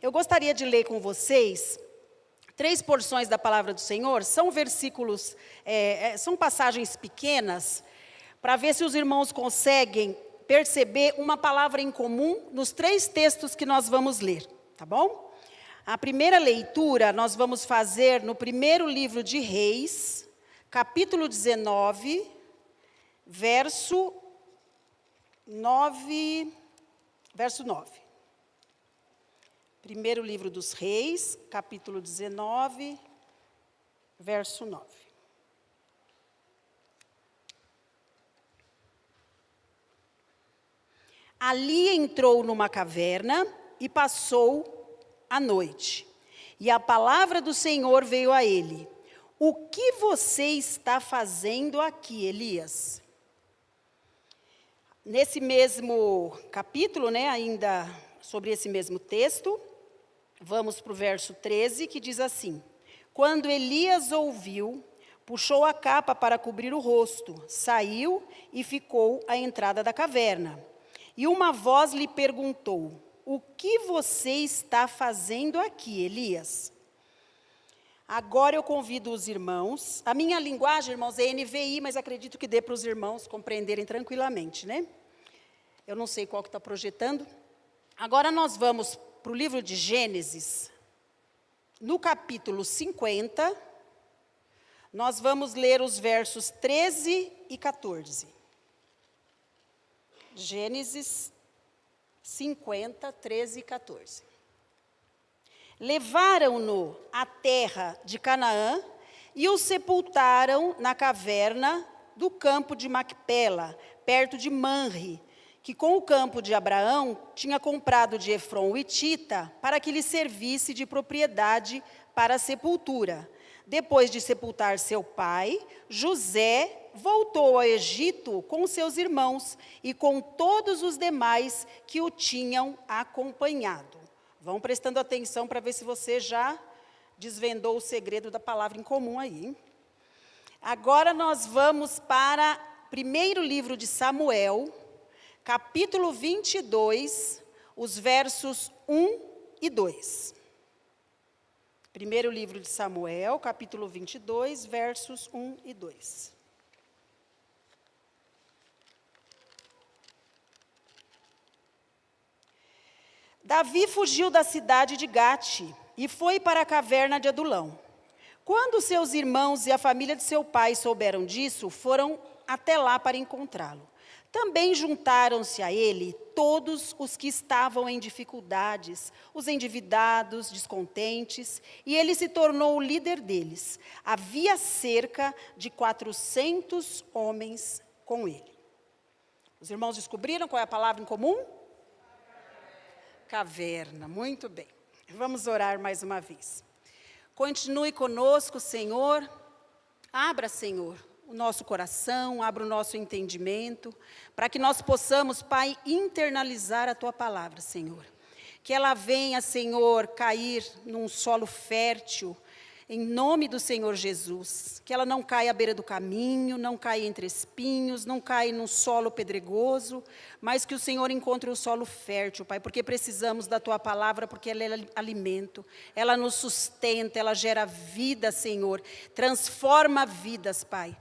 Eu gostaria de ler com vocês 3 porções da palavra do Senhor. São versículos, são passagens pequenas, para ver se os irmãos conseguem perceber uma palavra em comum nos 3 textos que nós vamos ler, tá bom? A primeira leitura nós vamos fazer no primeiro livro de Reis, capítulo 19, verso 9. Primeiro livro dos Reis, capítulo 19, verso 9. Ali entrou numa caverna e passou a noite. E a palavra do Senhor veio a ele: o que você está fazendo aqui, Elias? Nesse mesmo capítulo, ainda sobre esse mesmo texto, vamos para o verso 13, que diz assim: quando Elias ouviu, puxou a capa para cobrir o rosto, saiu e ficou à entrada da caverna. E uma voz lhe perguntou: o que você está fazendo aqui, Elias? Agora eu convido os irmãos. A minha linguagem, irmãos, é NVI, mas acredito que dê para os irmãos compreenderem tranquilamente, Eu não sei qual que está projetando. Agora nós vamos para o livro de Gênesis, no capítulo 50, nós vamos ler os versos 13 e 14. Gênesis 50, 13 e 14. Levaram-no à terra de Canaã e o sepultaram na caverna do campo de Macpela, perto de Manre, que com o campo de Abraão tinha comprado de Efron o Hitita, para que lhe servisse de propriedade para a sepultura. Depois de sepultar seu pai, José voltou ao Egito com seus irmãos e com todos os demais que o tinham acompanhado. Vão prestando atenção para ver se você já desvendou o segredo da palavra em comum aí. Agora nós vamos para o primeiro livro de Samuel, capítulo 22, os versos 1 e 2. Primeiro livro de Samuel, capítulo 22, versos 1 e 2. Davi fugiu da cidade de Gate e foi para a caverna de Adulão. Quando seus irmãos e a família de seu pai souberam disso, foram até lá para encontrá-lo. Também juntaram-se a ele todos os que estavam em dificuldades, os endividados, descontentes, e ele se tornou o líder deles. Havia cerca de 400 homens com ele. Os irmãos descobriram qual é a palavra em comum? Caverna, muito bem. Vamos orar mais uma vez. Continue conosco, Senhor. Abra, Senhor, o nosso coração, abra o nosso entendimento, para que nós possamos, Pai, internalizar a Tua palavra, Senhor. Que ela venha, Senhor, cair num solo fértil, em nome do Senhor Jesus. Que ela não caia à beira do caminho, não caia entre espinhos, não caia num solo pedregoso, mas que o Senhor encontre o solo fértil, Pai, porque precisamos da Tua palavra, porque ela é alimento, ela nos sustenta, ela gera vida, Senhor, transforma vidas, Pai.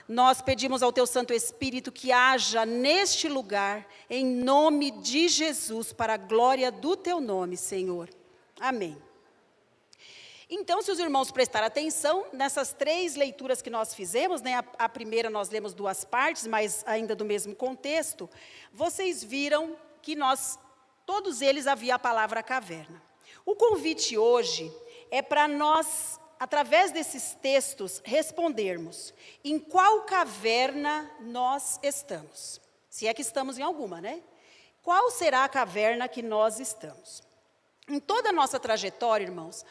Nós pedimos ao Teu Santo Espírito que haja neste lugar, em nome de Jesus, para a glória do Teu nome, Senhor. Amém. Então, se os irmãos prestarem atenção, nessas 3 leituras que nós fizemos, a primeira nós lemos 2 partes, mas ainda do mesmo contexto, vocês viram que todos eles havia a palavra caverna. O convite hoje é para nós, através desses textos, respondermos em qual caverna nós estamos. Se é que estamos em alguma, Qual será a caverna que nós estamos? Em toda a nossa trajetória, irmãos,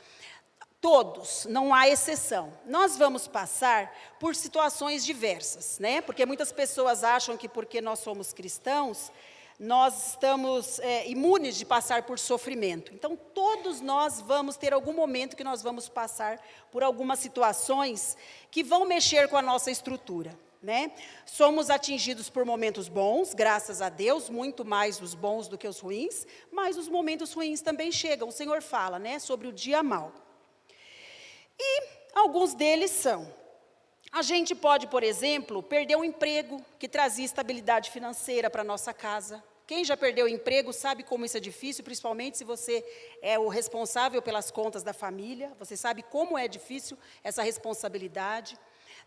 todos, não há exceção. Nós vamos passar por situações diversas, Porque muitas pessoas acham que porque nós somos cristãos, nós estamos imunes de passar por sofrimento. Então, todos nós vamos ter algum momento que nós vamos passar por algumas situações que vão mexer com a nossa estrutura, né? Somos atingidos por momentos bons, graças a Deus, muito mais os bons do que os ruins, mas os momentos ruins também chegam. O Senhor fala, né, sobre o dia mau. E alguns deles são: a gente pode, por exemplo, perder um emprego que trazia estabilidade financeira para a nossa casa. Quem já perdeu o emprego sabe como isso é difícil, principalmente se você é o responsável pelas contas da família. Você sabe como é difícil essa responsabilidade.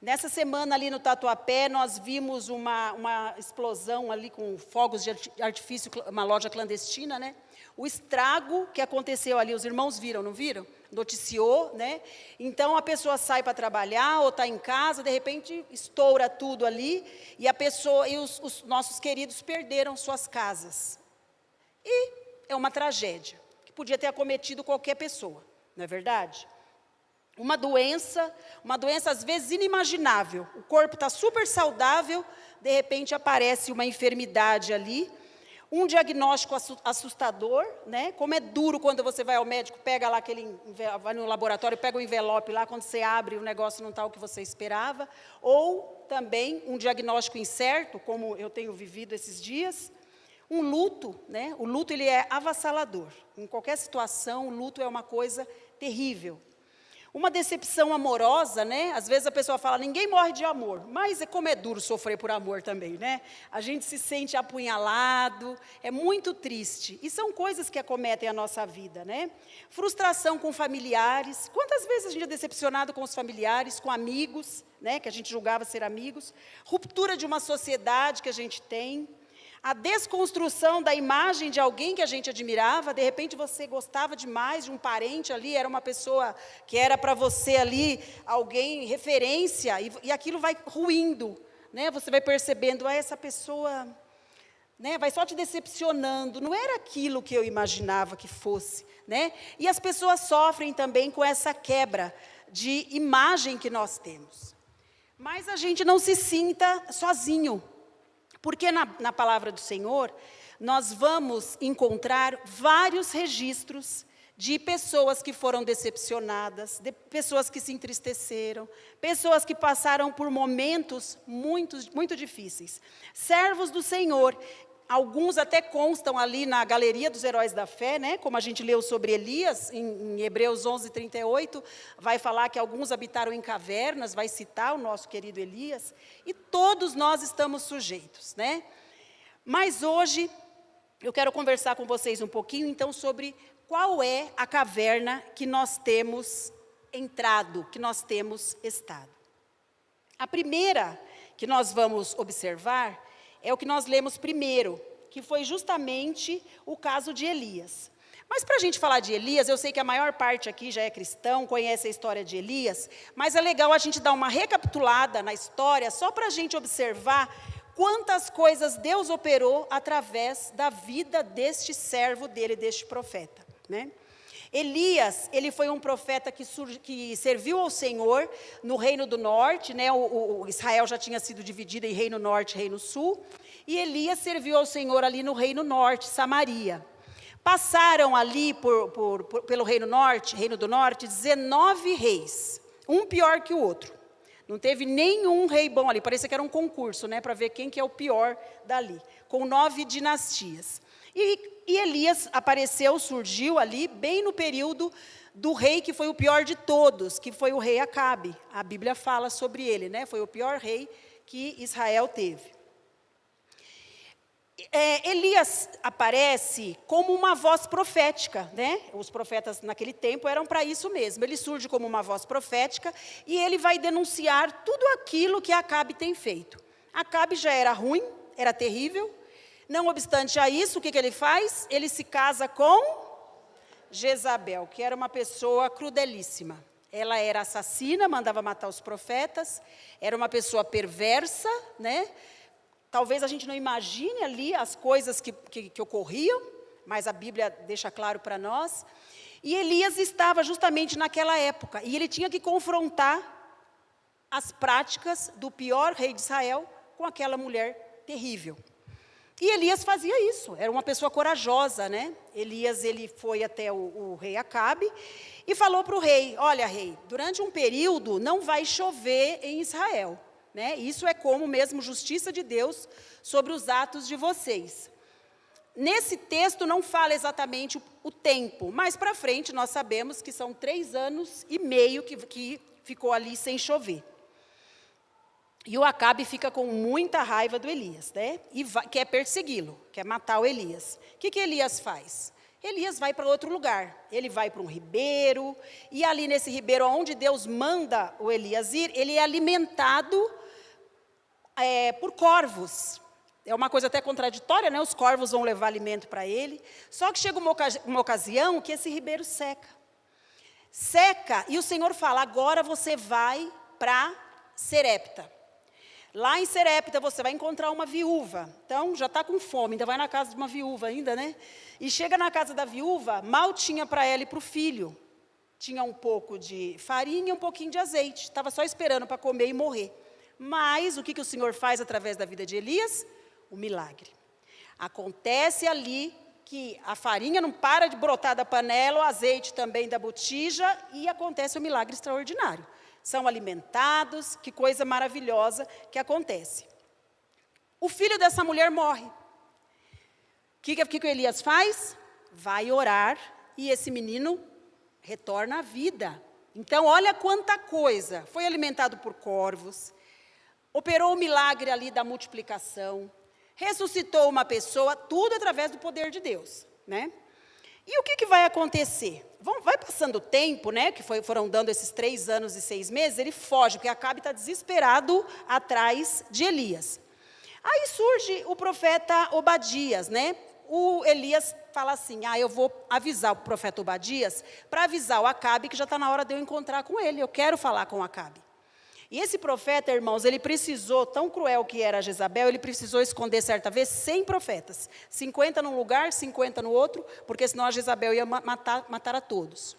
Nessa semana ali no Tatuapé, nós vimos uma explosão ali com fogos de artifício, uma loja clandestina, né? O estrago que aconteceu ali, os irmãos viram, não viram? Noticiou, né? Então a pessoa sai para trabalhar ou está em casa, de repente estoura tudo ali e a pessoa e os nossos queridos perderam suas casas. E é uma tragédia que podia ter acometido qualquer pessoa, não é verdade? Uma doença às vezes inimaginável. O corpo está super saudável, de repente aparece uma enfermidade ali. Um diagnóstico assustador, né? Como é duro quando você vai ao médico, pega lá vai no laboratório, pega o envelope lá, quando você abre o negócio não está o que você esperava. Ou também um diagnóstico incerto, como eu tenho vivido esses dias. Um luto, né? O luto ele é avassalador. Em qualquer situação, o luto é uma coisa terrível. Uma decepção amorosa, né? Às vezes a pessoa fala, ninguém morre de amor, mas como é duro sofrer por amor também, né? A gente se sente apunhalado, é muito triste. E são coisas que acometem a nossa vida, né? Frustração com familiares. Quantas vezes a gente é decepcionado com os familiares, com amigos, né? Que a gente julgava ser amigos. Ruptura de uma sociedade que a gente tem. A desconstrução da imagem de alguém que a gente admirava, de repente você gostava demais de um parente ali, era uma pessoa que era para você ali, alguém, referência, e aquilo vai ruindo, né? Você vai percebendo, essa pessoa, né, vai só te decepcionando, não era aquilo que eu imaginava que fosse, né? E as pessoas sofrem também com essa quebra de imagem que nós temos. Mas a gente não se sinta sozinho. Porque na palavra do Senhor, nós vamos encontrar vários registros de pessoas que foram decepcionadas, de pessoas que se entristeceram, pessoas que passaram por momentos muito difíceis. Servos do Senhor, alguns até constam ali na galeria dos heróis da fé, né? Como a gente leu sobre Elias, em Hebreus 11:38, vai falar que alguns habitaram em cavernas, vai citar o nosso querido Elias, e todos nós estamos sujeitos, né? Mas hoje, eu quero conversar com vocês um pouquinho, então, sobre qual é a caverna que nós temos entrado, que nós temos estado. A primeira que nós vamos observar é o que nós lemos primeiro, que foi justamente o caso de Elias. Mas para a gente falar de Elias, eu sei que a maior parte aqui já é cristão, conhece a história de Elias, mas é legal a gente dar uma recapitulada na história, só para a gente observar quantas coisas Deus operou através da vida deste servo dele, deste profeta, né? Elias, ele foi um profeta que serviu ao Senhor no Reino do Norte, né? O Israel já tinha sido dividido em Reino Norte e Reino Sul, e Elias serviu ao Senhor ali no Reino Norte, Samaria. Passaram ali pelo Reino do Norte, 19 reis, um pior que o outro. Não teve nenhum rei bom ali, parecia que era um concurso, né? Para ver quem que é o pior dali, com 9 dinastias. E Elias surgiu ali, bem no período do rei que foi o pior de todos, que foi o rei Acabe. A Bíblia fala sobre ele, né? Foi o pior rei que Israel teve. Elias aparece como uma voz profética, né? Os profetas naquele tempo eram para isso mesmo. Ele surge como uma voz profética e ele vai denunciar tudo aquilo que Acabe tem feito. Acabe já era ruim, era terrível. Não obstante a isso, o que ele faz? Ele se casa com Jezabel, que era uma pessoa crudelíssima. Ela era assassina, mandava matar os profetas, era uma pessoa perversa, né? Talvez a gente não imagine ali as coisas que ocorriam, mas a Bíblia deixa claro para nós. E Elias estava justamente naquela época, e ele tinha que confrontar as práticas do pior rei de Israel com aquela mulher terrível. E Elias fazia isso, era uma pessoa corajosa, né? Elias, ele foi até o rei Acabe e falou para o rei, olha rei, durante um período não vai chover em Israel, né? Isso é como mesmo justiça de Deus sobre os atos de vocês. Nesse texto não fala exatamente o tempo, mas para frente nós sabemos que são 3 anos e meio que ficou ali sem chover. E o Acabe fica com muita raiva do Elias, né? E quer persegui-lo, quer matar o Elias. O que Elias faz? Elias vai para outro lugar, ele vai para um ribeiro, e ali nesse ribeiro onde Deus manda o Elias ir, ele é alimentado por corvos. É uma coisa até contraditória, né? Os corvos vão levar alimento para ele. Só que chega uma ocasião que esse ribeiro seca. Seca, e o Senhor fala, agora você vai para Serepta. Lá em Serepta você vai encontrar uma viúva. Então, já está com fome, ainda vai na casa de uma viúva ainda, né? E chega na casa da viúva, mal tinha para ela e para o filho. Tinha um pouco de farinha e um pouquinho de azeite. Estava só esperando para comer e morrer. Mas, o que o Senhor faz através da vida de Elias? O milagre. Acontece ali que a farinha não para de brotar da panela, o azeite também da botija, e acontece um milagre extraordinário. São alimentados, que coisa maravilhosa que acontece. O filho dessa mulher morre. O que Elias faz? Vai orar e esse menino retorna à vida. Então, olha quanta coisa. Foi alimentado por corvos, operou o milagre ali da multiplicação, ressuscitou uma pessoa, tudo através do poder de Deus, né? E o que vai acontecer? Vai passando o tempo, né, que foram dando esses 3 anos e 6 meses, ele foge, porque Acabe está desesperado atrás de Elias. Aí surge o profeta Obadias, né? O Elias fala assim, eu vou avisar o profeta Obadias, para avisar o Acabe que já está na hora de eu encontrar com ele, eu quero falar com o Acabe. E esse profeta, irmãos, ele precisou, tão cruel que era Jezabel, ele precisou esconder certa vez 100 profetas. 50 num lugar, 50 no outro, porque senão a Jezabel ia matar a todos.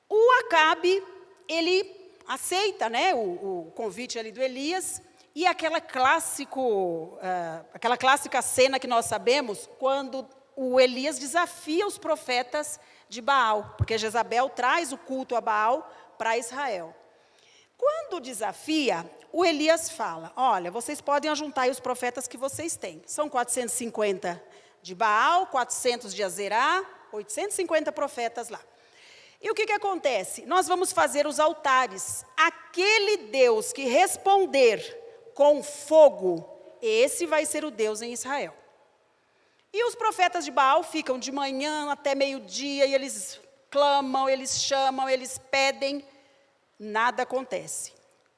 O Acabe, ele aceita, né, o convite ali do Elias, e aquela clássica cena que nós sabemos, quando o Elias desafia os profetas de Baal, porque Jezabel traz o culto a Baal para Israel. Quando desafia, o Elias fala, olha, vocês podem ajuntar os profetas que vocês têm. São 450 de Baal, 400 de Azerá, 850 profetas lá. E o que acontece? Nós vamos fazer os altares. Aquele Deus que responder com fogo, esse vai ser o Deus em Israel. E os profetas de Baal ficam de manhã até meio-dia, e eles clamam, eles chamam, eles pedem. Nada acontece.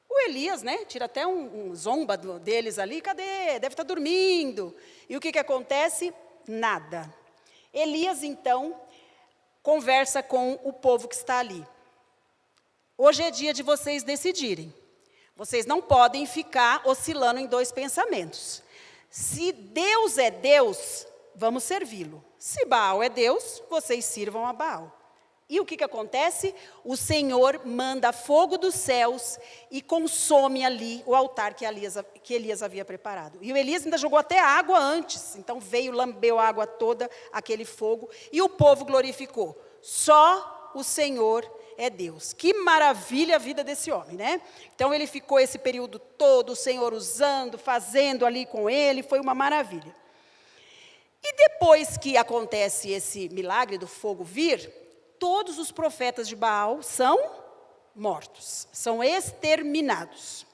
O Elias, né, tira até um zomba deles ali, cadê? Deve estar dormindo. E o que acontece? Nada. Elias, então, conversa com o povo que está ali. Hoje é dia de vocês decidirem. Vocês não podem ficar oscilando em 2 pensamentos. Se Deus é Deus, vamos servi-lo. Se Baal é Deus, vocês sirvam a Baal. E o que acontece? O Senhor manda fogo dos céus e consome ali o altar que Elias havia preparado. E o Elias ainda jogou até água antes. Então veio, lambeu a água toda, aquele fogo, e o povo glorificou. Só o Senhor é Deus. Que maravilha a vida desse homem, né? Então ele ficou esse período todo, o Senhor usando, fazendo ali com ele, foi uma maravilha. E depois que acontece esse milagre do fogo vir, todos os profetas de Baal são mortos, são exterminados.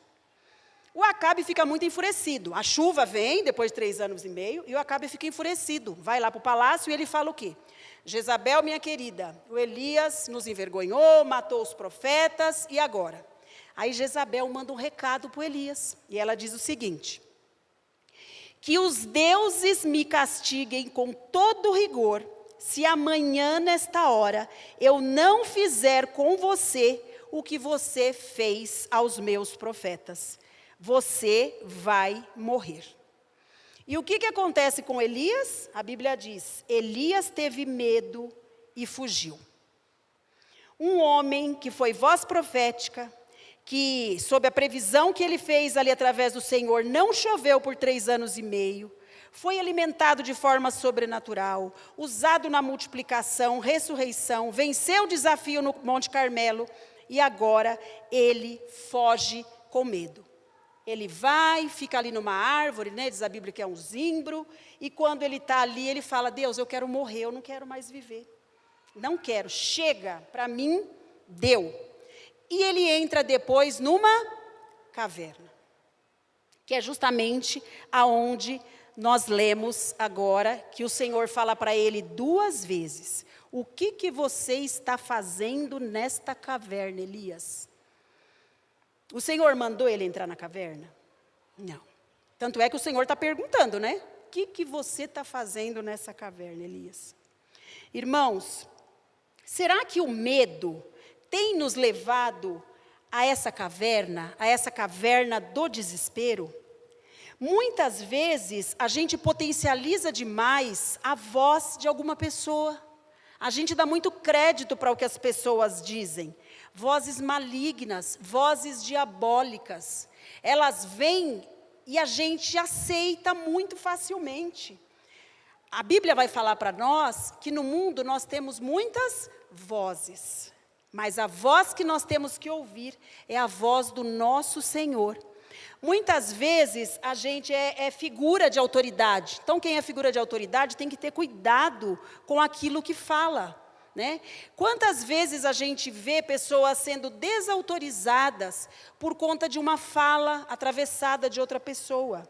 O Acabe fica muito enfurecido. A chuva vem, depois de 3 anos e meio, e o Acabe fica enfurecido. Vai lá para o palácio e ele fala o quê? Jezabel, minha querida, o Elias nos envergonhou, matou os profetas, e agora? Aí Jezabel manda um recado para o Elias, e ela diz o seguinte, que os deuses me castiguem com todo rigor, se amanhã, nesta hora, eu não fizer com você o que você fez aos meus profetas, você vai morrer. E o que acontece com Elias? A Bíblia diz, Elias teve medo e fugiu. Um homem que foi voz profética, que sob a previsão que ele fez ali através do Senhor, não choveu por 3 anos e meio, foi alimentado de forma sobrenatural, usado na multiplicação, ressurreição, venceu o desafio no Monte Carmelo, e agora ele foge com medo. Ele vai, fica ali numa árvore, né? Diz a Bíblia que é um zimbro, e quando ele está ali, ele fala, Deus, eu quero morrer, eu não quero mais viver. Não quero, chega, para mim, deu. E ele entra depois numa caverna, que é justamente aonde nós lemos agora, que o Senhor fala para ele 2 vezes. O que você está fazendo nesta caverna, Elias? O Senhor mandou ele entrar na caverna? Não. Tanto é que o Senhor está perguntando, né? O que você está fazendo nessa caverna, Elias? Irmãos, será que o medo tem nos levado a essa caverna do desespero? Muitas vezes a gente potencializa demais a voz de alguma pessoa. A gente dá muito crédito para o que as pessoas dizem. Vozes malignas, vozes diabólicas. Elas vêm e a gente aceita muito facilmente. A Bíblia vai falar para nós que no mundo nós temos muitas vozes. Mas a voz que nós temos que ouvir é a voz do nosso Senhor. Muitas vezes a gente é figura de autoridade. Então quem é figura de autoridade tem que ter cuidado com aquilo que fala, né? Quantas vezes a gente vê pessoas sendo desautorizadas por conta de uma fala atravessada de outra pessoa,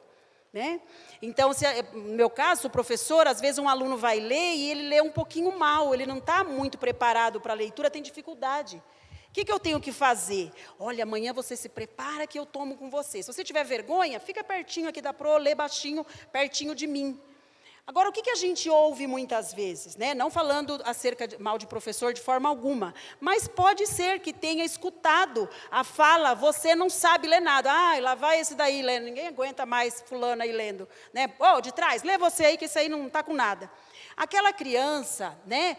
né? Então, no meu caso, o professor, às vezes um aluno vai ler e ele lê um pouquinho mal, ele não está muito preparado para a leitura, tem dificuldade. O que eu tenho que fazer? Olha, amanhã você se prepara que eu tomo com você. Se você tiver vergonha, fica pertinho aqui da pro, lê baixinho, pertinho de mim. Agora, o que a gente ouve muitas vezes, né? Não falando mal de professor de forma alguma, mas pode ser que tenha escutado a fala, você não sabe ler nada. Ah, lá vai esse daí lendo, ninguém aguenta mais fulano aí lendo, né? Oh, de trás, lê você aí que esse aí não está com nada. Aquela criança, né?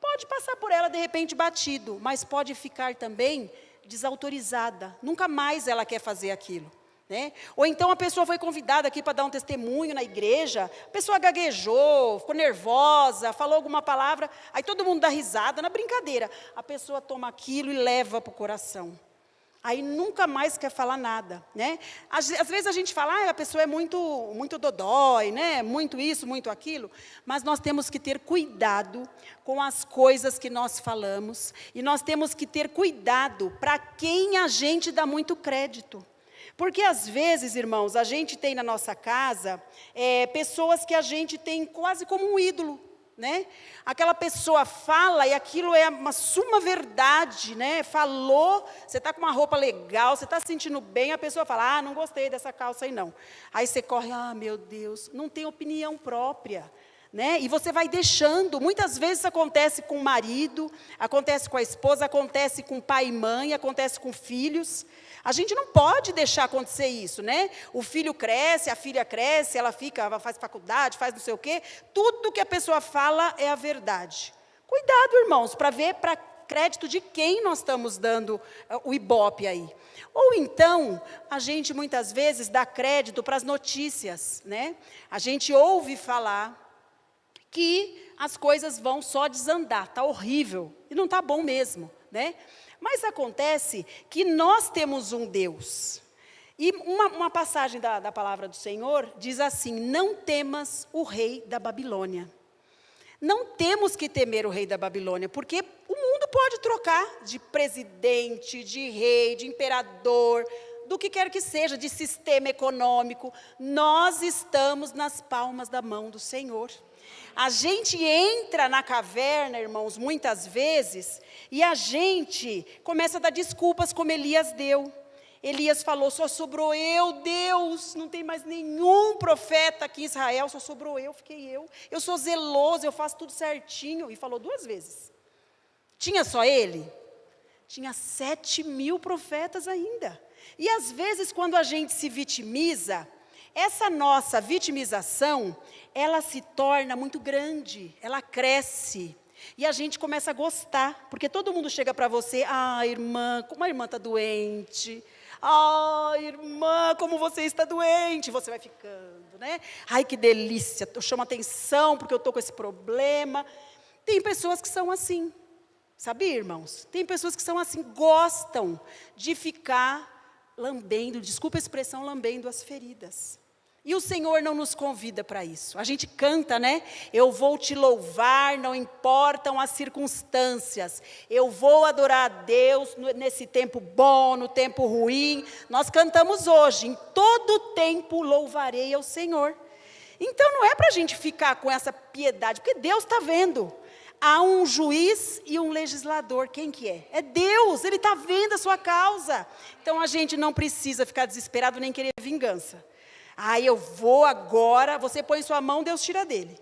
Pode passar por ela de repente batido, mas pode ficar também desautorizada. Nunca mais ela quer fazer aquilo, né? Ou então a pessoa foi convidada aqui para dar um testemunho na igreja, a pessoa gaguejou, ficou nervosa, falou alguma palavra, aí todo mundo dá risada na brincadeira. A pessoa toma aquilo e leva para o coração. Aí nunca mais quer falar nada, né? Às vezes a gente fala, a pessoa é muito dodói, né? Muito isso, muito aquilo. Mas nós temos que ter cuidado com as coisas que nós falamos. E nós temos que ter cuidado para quem a gente dá muito crédito. Porque às vezes, irmãos, a gente tem na nossa casa pessoas que a gente tem quase como um ídolo, né? Aquela pessoa fala e aquilo é uma suma verdade, né? Falou, você está com uma roupa legal, você está se sentindo bem, a pessoa fala, não gostei dessa calça aí não. Aí você corre, meu Deus, não tem opinião própria, né? E você vai deixando, muitas vezes acontece com o marido, acontece com a esposa, acontece com pai e mãe, acontece com filhos. A gente não pode deixar acontecer isso, né? O filho cresce, a filha cresce, ela faz faculdade, faz não sei o quê. Tudo que a pessoa fala é a verdade. Cuidado, irmãos, para ver para crédito de quem nós estamos dando o ibope aí. Ou então, a gente muitas vezes dá crédito para as notícias, né? A gente ouve falar que as coisas vão só desandar, está horrível, e não está bom mesmo, né? Mas acontece que nós temos um Deus. E uma passagem da palavra do Senhor diz assim, não temas o rei da Babilônia. Não temos que temer o rei da Babilônia, porque o mundo pode trocar de presidente, de rei, de imperador, do que quer que seja, de sistema econômico. Nós estamos nas palmas da mão do Senhor. A gente entra na caverna, irmãos, muitas vezes, e a gente começa a dar desculpas como Elias deu. Elias falou, só sobrou eu, Deus, não tem mais nenhum profeta aqui em Israel, só sobrou eu, fiquei eu. Eu sou zeloso, eu faço tudo certinho. E falou 2 vezes. Tinha só ele? Tinha 7.000 profetas ainda. E às vezes quando a gente se vitimiza, essa nossa vitimização, ela se torna muito grande, ela cresce. E a gente começa a gostar, porque todo mundo chega para você, irmã, como a irmã está doente. Irmã, como você está doente. Você vai ficando, né? Ai, que delícia, eu chamo atenção porque eu estou com esse problema. Tem pessoas que são assim, sabia, irmãos? Tem pessoas que são assim, gostam de ficar lambendo, desculpa a expressão, lambendo as feridas. E o Senhor não nos convida para isso. A gente canta, né? Eu vou te louvar, não importam as circunstâncias. Eu vou adorar a Deus nesse tempo bom, no tempo ruim. Nós cantamos hoje, em todo tempo louvarei ao Senhor. Então não é para a gente ficar com essa piedade, porque Deus está vendo. Há um juiz e um legislador, quem que é? É Deus, Ele está vendo a sua causa. Então a gente não precisa ficar desesperado nem querer vingança. Eu vou agora, você põe sua mão, Deus tira dele.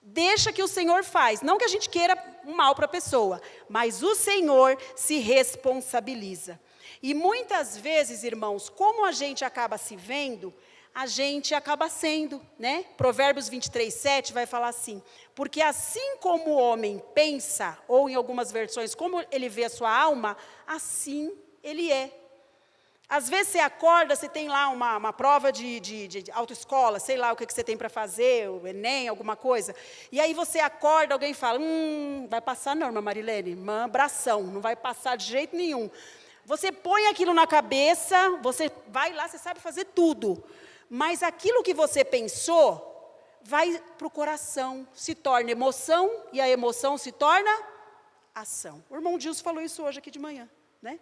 Deixa que o Senhor faz, não que a gente queira um mal para a pessoa, mas o Senhor se responsabiliza. E muitas vezes, irmãos, como a gente acaba se vendo, a gente acaba sendo, né? Provérbios 23:7 vai falar assim, porque assim como o homem pensa, ou em algumas versões, como ele vê a sua alma, assim ele é. Às vezes você acorda, você tem lá uma prova de autoescola, sei lá o que você tem para fazer, o Enem, alguma coisa. E aí você acorda, alguém fala, vai passar não, irmã Marilene, bração, não vai passar de jeito nenhum. Você põe aquilo na cabeça, você vai lá, você sabe fazer tudo. Mas aquilo que você pensou, vai para o coração, se torna emoção, e a emoção se torna ação. O irmão Dilson falou isso hoje aqui de manhã, né?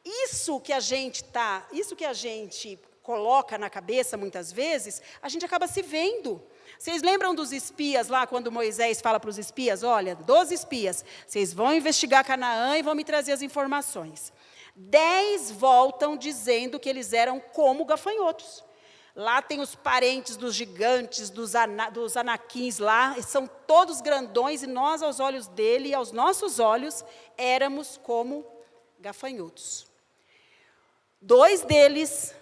Isso que a gente coloca na cabeça muitas vezes, a gente acaba se vendo. Vocês lembram dos espias lá, quando Moisés fala para os espias, olha, 12 espias, vocês vão investigar Canaã e vão me trazer as informações. 10 voltam dizendo que eles eram como gafanhotos. Lá tem os parentes dos gigantes, dos anaquins lá, são todos grandões, e nós, aos olhos dele e aos nossos olhos, éramos como gafanhotos. 2 deles,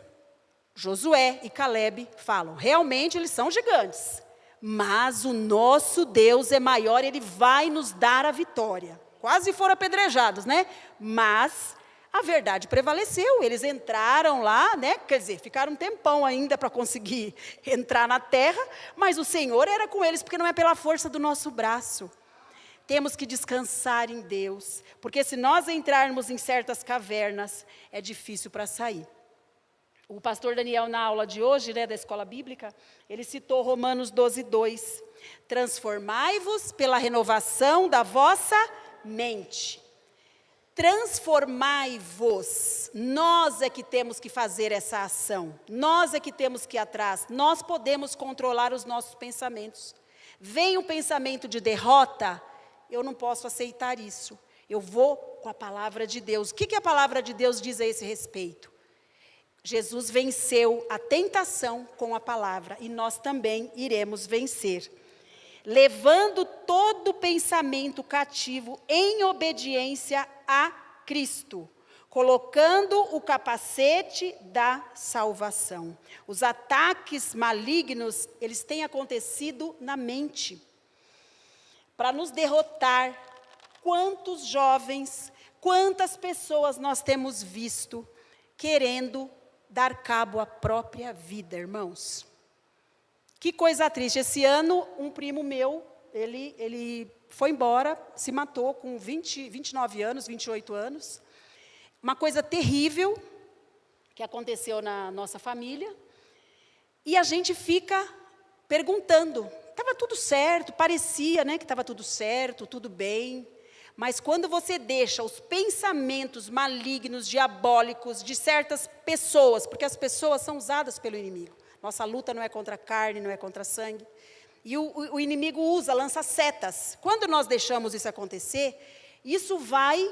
Josué e Calebe, falam, realmente eles são gigantes, mas o nosso Deus é maior, Ele vai nos dar a vitória. Quase foram apedrejados, né? Mas a verdade prevaleceu, eles entraram lá, né? Quer dizer, ficaram um tempão ainda para conseguir entrar na terra, mas o Senhor era com eles, porque não é pela força do nosso braço. Temos que descansar em Deus, porque se nós entrarmos em certas cavernas, é difícil para sair. O pastor Daniel, na aula de hoje, né, da escola bíblica, ele citou Romanos 12:2. Transformai-vos pela renovação da vossa mente. Transformai-vos. Nós é que temos que fazer essa ação. Nós é que temos que ir atrás. Nós podemos controlar os nossos pensamentos. Vem um pensamento de derrota, eu não posso aceitar isso. Eu vou com a palavra de Deus. O que a palavra de Deus diz a esse respeito? Jesus venceu a tentação com a palavra, e nós também iremos vencer. Levando todo pensamento cativo em obediência a Cristo, colocando o capacete da salvação. Os ataques malignos, eles têm acontecido na mente. Para nos derrotar, quantos jovens, quantas pessoas nós temos visto querendo dar cabo à própria vida, irmãos. Que coisa triste. Esse ano, um primo meu, ele foi embora, se matou com 29 anos, 28 anos. Uma coisa terrível que aconteceu na nossa família. E a gente fica perguntando, estava tudo certo, parecia, né, que estava tudo certo, tudo bem. Mas quando você deixa os pensamentos malignos, diabólicos de certas pessoas, porque as pessoas são usadas pelo inimigo. Nossa luta não é contra a carne, não é contra sangue. E o inimigo lança setas. Quando nós deixamos isso acontecer, isso vai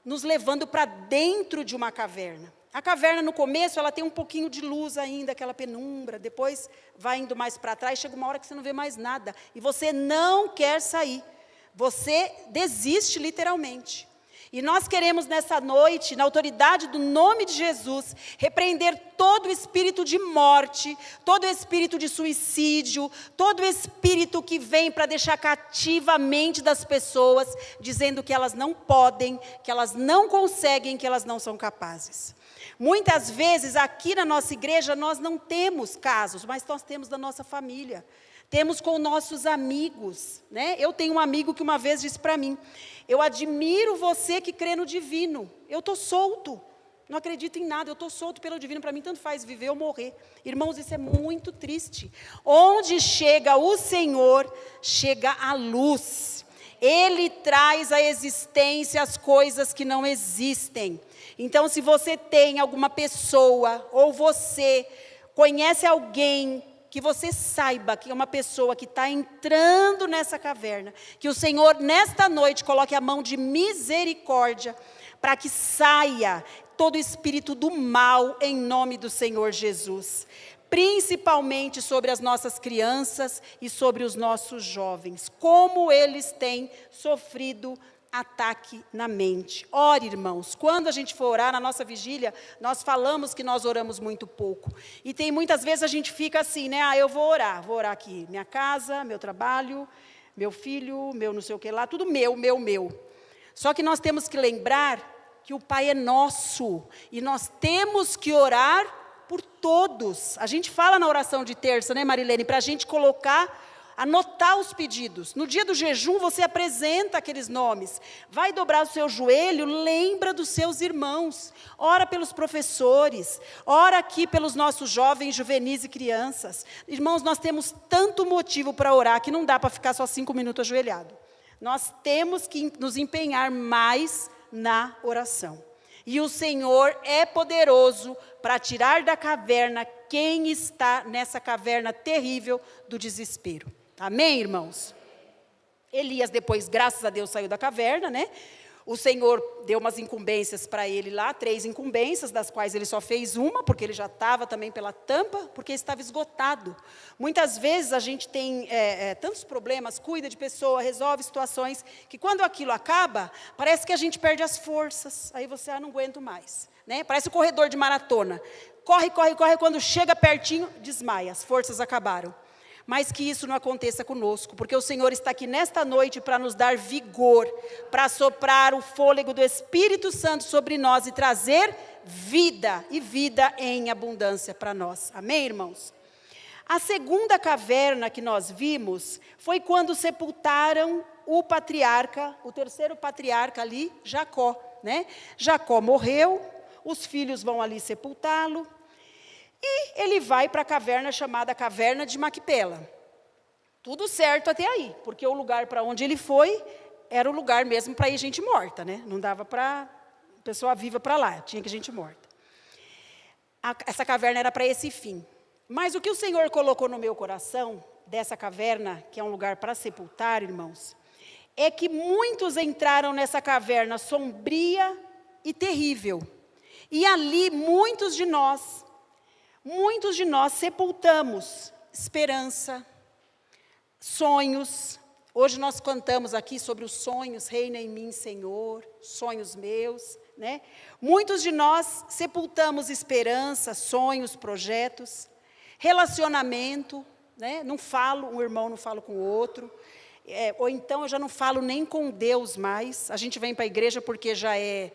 nos levando para dentro de uma caverna. A caverna, no começo, ela tem um pouquinho de luz ainda, aquela penumbra. Depois vai indo mais para trás, chega uma hora que você não vê mais nada. E você não quer sair. Você desiste literalmente. E nós queremos nessa noite, na autoridade do nome de Jesus, repreender todo espírito de morte, todo espírito de suicídio, todo espírito que vem para deixar cativa a mente das pessoas, dizendo que elas não podem, que elas não conseguem, que elas não são capazes. Muitas vezes aqui na nossa igreja nós não temos casos, mas nós temos da nossa família. Temos com nossos amigos, né? Eu tenho um amigo que uma vez disse para mim, eu admiro você que crê no divino, eu estou solto, não acredito em nada, eu estou solto pelo divino, para mim tanto faz viver ou morrer. Irmãos, isso é muito triste. Onde chega o Senhor, chega a luz. Ele traz à existência as coisas que não existem. Então, se você tem alguma pessoa, ou você conhece alguém, que você saiba que é uma pessoa que está entrando nessa caverna, que o Senhor, nesta noite, coloque a mão de misericórdia, para que saia todo espírito do mal, em nome do Senhor Jesus. Principalmente sobre as nossas crianças e sobre os nossos jovens. Como eles têm sofrido ataque na mente. Ore, irmãos, quando a gente for orar na nossa vigília, nós falamos que nós oramos muito pouco. E tem muitas vezes a gente fica assim, né? Eu vou orar aqui. Minha casa, meu trabalho, meu filho, meu não sei o que lá, tudo meu. Só que nós temos que lembrar que o Pai é nosso, e nós temos que orar por todos. A gente fala na oração de terça, né, Marilene, para a gente anotar os pedidos. No dia do jejum, você apresenta aqueles nomes. Vai dobrar o seu joelho, lembra dos seus irmãos. Ora pelos professores, ora aqui pelos nossos jovens, juvenis e crianças. Irmãos, nós temos tanto motivo para orar, que não dá para ficar só 5 minutos ajoelhado. Nós temos que nos empenhar mais na oração. E o Senhor é poderoso para tirar da caverna quem está nessa caverna terrível do desespero. Amém, irmãos? Elias depois, graças a Deus, saiu da caverna, né? O Senhor deu umas incumbências para ele lá, 3 incumbências, das quais ele só fez uma, porque ele já estava também pela tampa, porque estava esgotado. Muitas vezes a gente tem tantos problemas, cuida de pessoa, resolve situações, que quando aquilo acaba, parece que a gente perde as forças. Aí você, não aguento mais. Né? Parece o corredor de maratona. Corre, quando chega pertinho, desmaia, as forças acabaram. Mas que isso não aconteça conosco, porque o Senhor está aqui nesta noite para nos dar vigor, para soprar o fôlego do Espírito Santo sobre nós e trazer vida, e vida em abundância para nós. Amém, irmãos? A segunda caverna que nós vimos foi quando sepultaram o patriarca, o terceiro patriarca ali, Jacó, né? Jacó morreu, os filhos vão ali sepultá-lo. E ele vai para a caverna chamada Caverna de Maquipela. Tudo certo até aí, porque o lugar para onde ele foi, era o lugar mesmo para ir gente morta, né? Não dava para pessoa viva para lá, tinha que ir gente morta. Essa caverna era para esse fim. Mas o que o Senhor colocou no meu coração, dessa caverna, que é um lugar para sepultar, irmãos, é que muitos entraram nessa caverna sombria e terrível. E ali muitos de nós sepultamos esperança, sonhos. Hoje nós cantamos aqui sobre os sonhos, reina em mim, Senhor, sonhos meus, né? Muitos de nós sepultamos esperança, sonhos, projetos, relacionamento, né? Não falo, um irmão não fala com o outro, ou então eu já não falo nem com Deus mais. A gente vem para a igreja porque já é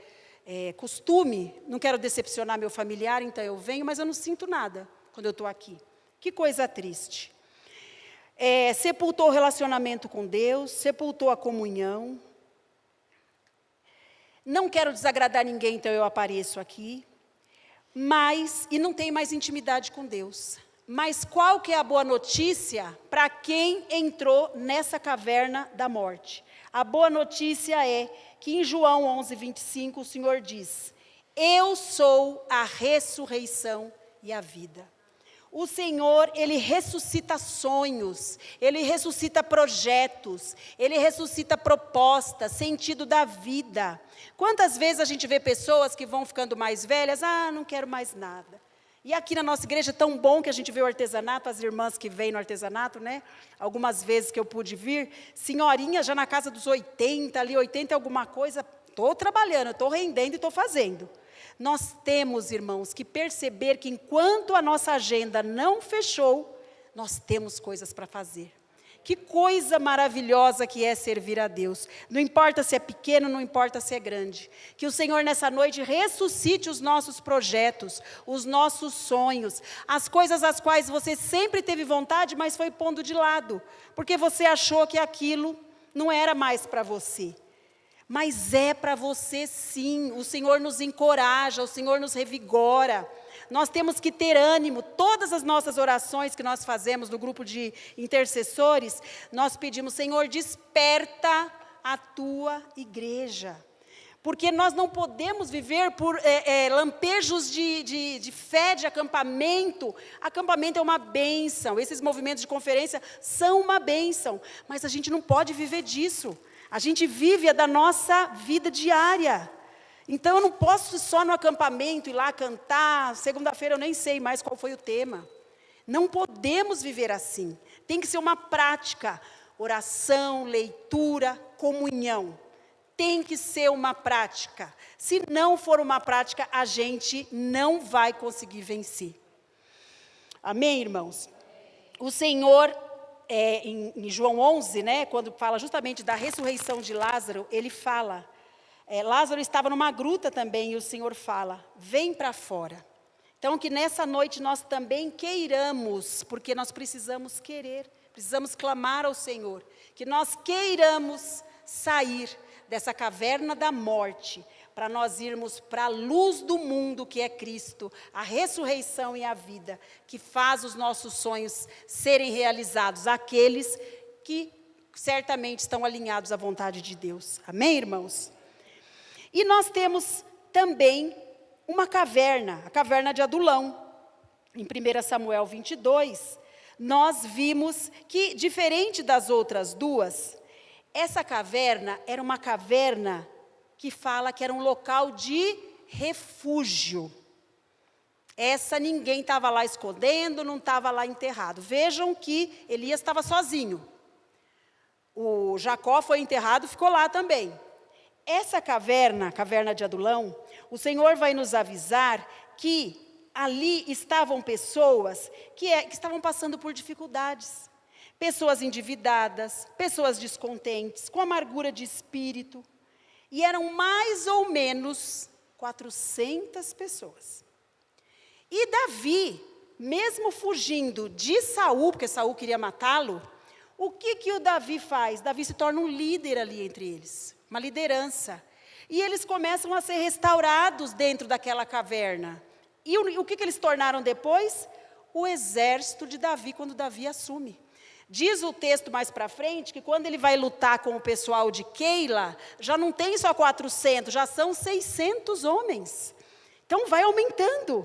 costume, não quero decepcionar meu familiar, então eu venho, mas eu não sinto nada quando eu estou aqui. Que coisa triste. Sepultou o relacionamento com Deus, sepultou a comunhão. Não quero desagradar ninguém, então eu apareço aqui. E não tenho mais intimidade com Deus. Mas qual que é a boa notícia para quem entrou nessa caverna da morte? A boa notícia é que em João 11:25 o Senhor diz: eu sou a ressurreição e a vida. O Senhor, Ele ressuscita sonhos, Ele ressuscita projetos, Ele ressuscita propostas, sentido da vida. Quantas vezes a gente vê pessoas que vão ficando mais velhas, não quero mais nada. E aqui na nossa igreja é tão bom que a gente vê o artesanato, as irmãs que vêm no artesanato, né? Algumas vezes que eu pude vir, senhorinha já na casa dos 80, ali 80 alguma coisa, estou trabalhando, estou rendendo e estou fazendo. Nós temos, irmãos, que perceber que enquanto a nossa agenda não fechou, nós temos coisas para fazer. Que coisa maravilhosa que é servir a Deus. Não importa se é pequeno, não importa se é grande. Que o Senhor nessa noite ressuscite os nossos projetos, os nossos sonhos, as coisas às quais você sempre teve vontade, mas foi pondo de lado, porque você achou que aquilo não era mais para você. Mas é para você sim, o Senhor nos encoraja, o Senhor nos revigora. Nós temos que ter ânimo. Todas as nossas orações que nós fazemos no grupo de intercessores, nós pedimos: Senhor, desperta a tua igreja. Porque nós não podemos viver por lampejos de fé, de acampamento. Acampamento é uma bênção, esses movimentos de conferência são uma bênção. Mas a gente não pode viver disso. A gente vive da nossa vida diária. Então eu não posso ir só no acampamento, ir lá cantar. Segunda-feira eu nem sei mais qual foi o tema. Não podemos viver assim. Tem que ser uma prática. Oração, leitura, comunhão. Tem que ser uma prática. Se não for uma prática, a gente não vai conseguir vencer. Amém, irmãos? O Senhor, em João 11, quando fala justamente da ressurreição de Lázaro, ele fala, Lázaro estava numa gruta também, e o Senhor fala: vem para fora. Então, que nessa noite nós também queiramos, porque nós precisamos querer, precisamos clamar ao Senhor, que nós queiramos sair dessa caverna da morte, para nós irmos para a luz do mundo, que é Cristo, a ressurreição e a vida, que faz os nossos sonhos serem realizados, aqueles que certamente estão alinhados à vontade de Deus. Amém, irmãos? E nós temos também uma caverna, a caverna de Adulão. Em 1 Samuel 22, nós vimos que, diferente das outras duas, essa caverna era uma caverna que fala que era um local de refúgio. Essa ninguém estava lá escondendo, não estava lá enterrado. Vejam que Elias estava sozinho. O Jacó foi enterrado, ficou lá também. Essa caverna, a caverna de Adulão, o Senhor vai nos avisar que ali estavam pessoas que estavam passando por dificuldades. Pessoas endividadas, pessoas descontentes, com amargura de espírito. E eram mais ou menos 400 pessoas. E Davi, mesmo fugindo de Saul, porque Saul queria matá-lo, o que o Davi faz? Davi se torna um líder ali entre eles, uma liderança. E eles começam a ser restaurados dentro daquela caverna. E o que eles tornaram depois? O exército de Davi, quando Davi assume. Diz o texto mais para frente que quando ele vai lutar com o pessoal de Keila, já não tem só 400, já são 600 homens. Então vai aumentando,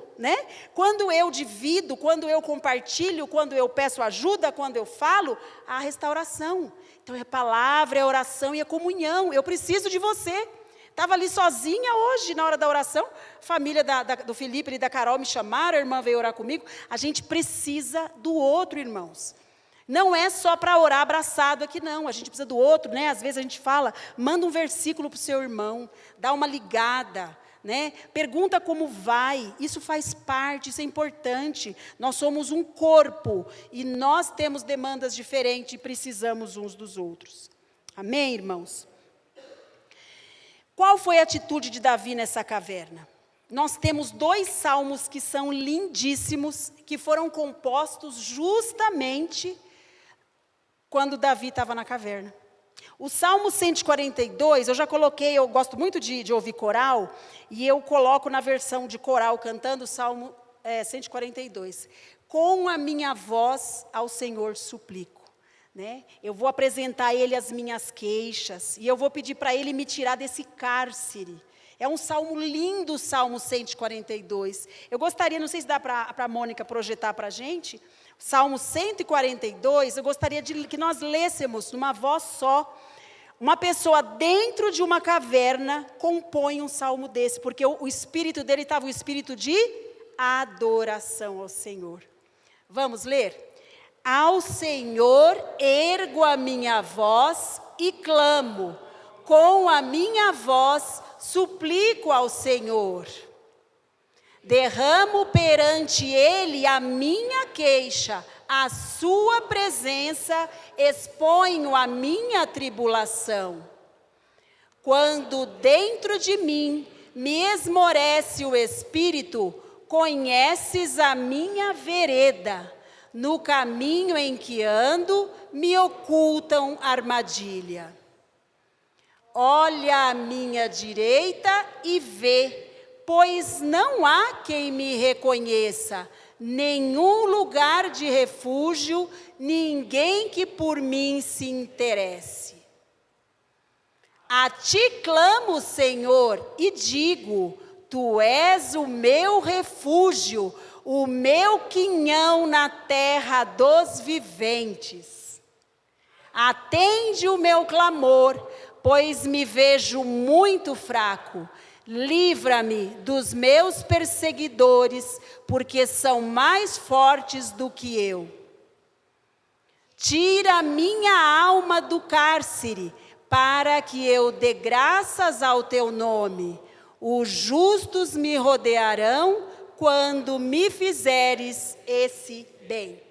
Quando eu divido, quando eu compartilho, quando eu peço ajuda, quando eu falo, há restauração. Então é palavra, é oração e é comunhão. Eu preciso de você. Estava ali sozinha hoje, na hora da oração, a família do Felipe e da Carol me chamaram, a irmã veio orar comigo. A gente precisa do outro, irmãos. Não é só para orar abraçado aqui, não. A gente precisa do outro, Às vezes a gente fala, manda um versículo para o seu irmão, dá uma ligada, Pergunta como vai. Isso faz parte, isso é importante. Nós somos um corpo e nós temos demandas diferentes e precisamos uns dos outros. Amém, irmãos? Qual foi a atitude de Davi nessa caverna? Nós temos 2 salmos que são lindíssimos, que foram compostos justamente quando Davi estava na caverna. O Salmo 142, eu já coloquei, eu gosto muito de ouvir coral, e eu coloco na versão de coral, cantando o Salmo 142. Com a minha voz ao Senhor suplico. Eu vou apresentar a Ele as minhas queixas, e eu vou pedir para Ele me tirar desse cárcere. É um salmo lindo, o Salmo 142. Eu gostaria, não sei se dá para a Mônica projetar para a gente, Salmo 142, eu gostaria que nós lêssemos numa voz só. Uma pessoa dentro de uma caverna compõe um salmo desse, porque o espírito dele estava o espírito de adoração ao Senhor. Vamos ler? Ao Senhor ergo a minha voz e clamo, com a minha voz suplico ao Senhor. Derramo perante Ele a minha queixa, à sua presença exponho a minha tribulação. Quando dentro de mim me esmorece o espírito, conheces a minha vereda. No caminho em que ando, me ocultam armadilha. Olha à minha direita e vê, pois não há quem me reconheça, nenhum lugar de refúgio, ninguém que por mim se interesse. A ti clamo, Senhor, e digo, tu és o meu refúgio, o meu quinhão na terra dos viventes. Atende o meu clamor, pois me vejo muito fraco. Livra-me dos meus perseguidores, porque são mais fortes do que eu. Tira a minha alma do cárcere, para que eu dê graças ao teu nome. Os justos me rodearão quando me fizeres esse bem.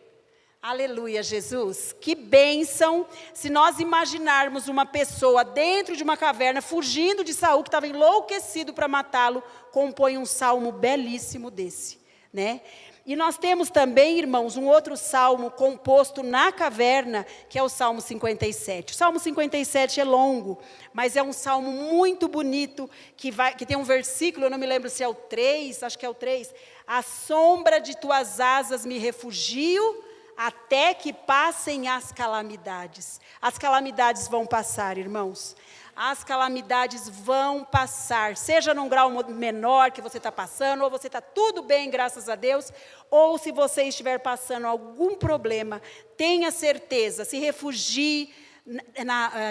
Aleluia, Jesus. Que bênção se nós imaginarmos uma pessoa dentro de uma caverna, fugindo de Saul, que estava enlouquecido para matá-lo, compõe um salmo belíssimo desse, né? E nós temos também, irmãos, um outro salmo composto na caverna, que é o Salmo 57. O Salmo 57 é longo, mas é um salmo muito bonito, que tem um versículo, eu não me lembro se é o 3, acho que é o 3. À sombra de tuas asas me refugio, até que passem as calamidades. As calamidades vão passar, irmãos. As calamidades vão passar, seja num grau menor que você está passando, ou você está tudo bem, graças a Deus, ou se você estiver passando algum problema, tenha certeza, se refugie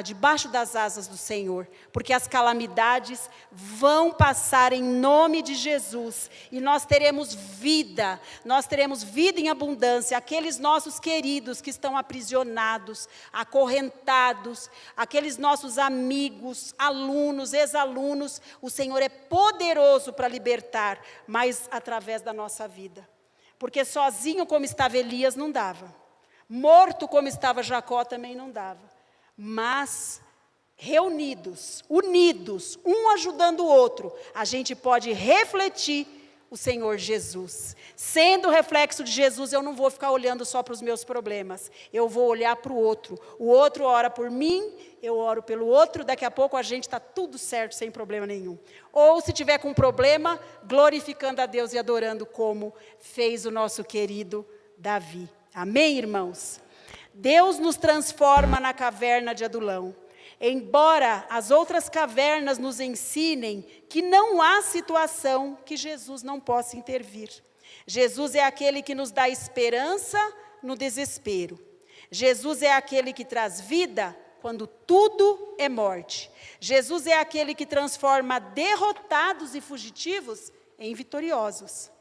debaixo das asas do Senhor, porque as calamidades vão passar em nome de Jesus, e nós teremos vida em abundância. Aqueles nossos queridos que estão aprisionados, acorrentados, aqueles nossos amigos, alunos, ex-alunos, o Senhor é poderoso para libertar, mas através da nossa vida, porque sozinho como estava Elias não dava, morto como estava Jacó também não dava. Mas, reunidos, unidos, um ajudando o outro, a gente pode refletir o Senhor Jesus. Sendo reflexo de Jesus, eu não vou ficar olhando só para os meus problemas. Eu vou olhar para o outro ora por mim, eu oro pelo outro, daqui a pouco a gente está tudo certo, sem problema nenhum. Ou se tiver com problema, glorificando a Deus e adorando como fez o nosso querido Davi. Amém, irmãos? Deus nos transforma na caverna de Adulão. Embora as outras cavernas nos ensinem que não há situação que Jesus não possa intervir. Jesus é aquele que nos dá esperança no desespero. Jesus é aquele que traz vida quando tudo é morte. Jesus é aquele que transforma derrotados e fugitivos em vitoriosos.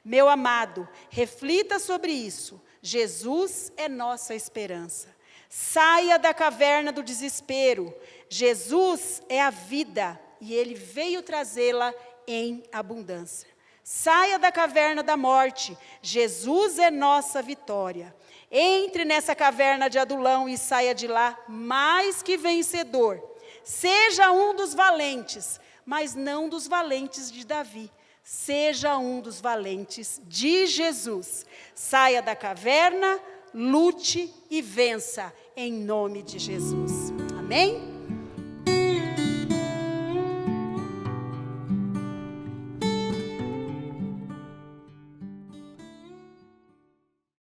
Meu amado, reflita sobre isso. Jesus é nossa esperança. Saia da caverna do desespero. Jesus é a vida e Ele veio trazê-la em abundância. Saia da caverna da morte. Jesus é nossa vitória. Entre nessa caverna de Adulão e saia de lá mais que vencedor. Seja um dos valentes, mas não dos valentes de Davi. Seja um dos valentes de Jesus. Saia da caverna, lute e vença em nome de Jesus. Amém?